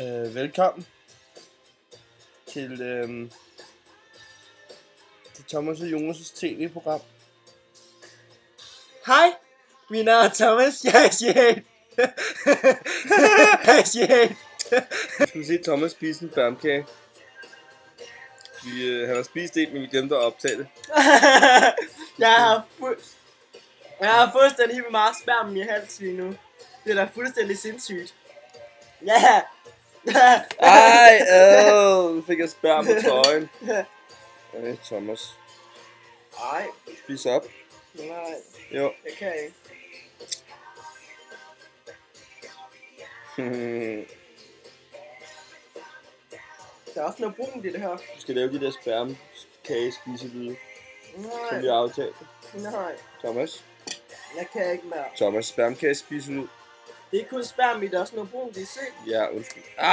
Velkommen til Thomas og Jonas' tv-program. Hej, min navn er Thomas, jeg er chef. Jeg er chef. Nu skal vi se Thomas spise en bærmkage. Han har spist det, men vi glemte at optage det. Jeg har fuldstændig helt meget sperm i halsen lige nu. Det er da fuldstændig sindssygt. Ja. Ej, nu fik jeg spærm på trøjen. Thomas. Ej, Spis op. nej, Jo. jeg kan ikke. Der er også noget brunt i det her. Du skal lave de der spærmkage spiselyde, som Nej, vi har aftalt. nej, Thomas. jeg kan ikke mere. Thomas, spærmkage spiselyd. Det er ikke kun sperm i, der er også noget brunt i, se. Ja, undskyld. Ej!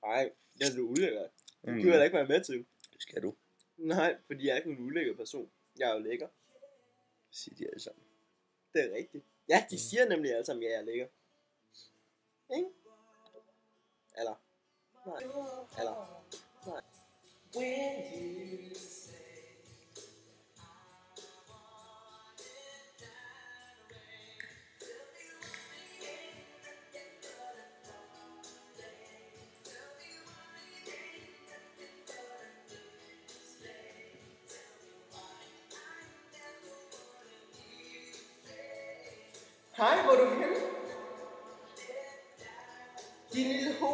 Ej, jeg er så ulækker. Det kan jeg da ikke være med til. Det skal du. Nej, fordi jeg er ikke en ulækker person. Jeg er jo lækker. Sig de alle sammen. Det er rigtigt. Ja, de siger nemlig alle sammen, at jeg er lækker. Ikke? Eller? Nej. Eller? Nej. Hej, hvor er du henne? Din lille ho.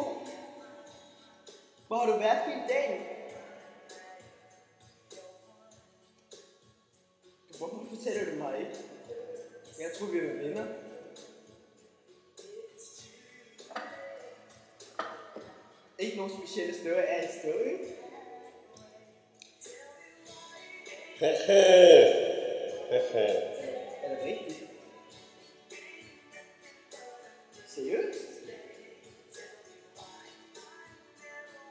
Hvor har du været hele dagen? Hvorfor fortæller du mig ikke? Jeg tror, vi er venner. Ikke nogen specielle steder er i stedet, ikke? Er det rigtigt? Seriøst?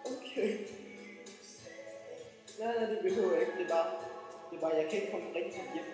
Okay. Nej, det behøver jeg ikke. Det er bare, jeg kan ikke komme rigtig hjem.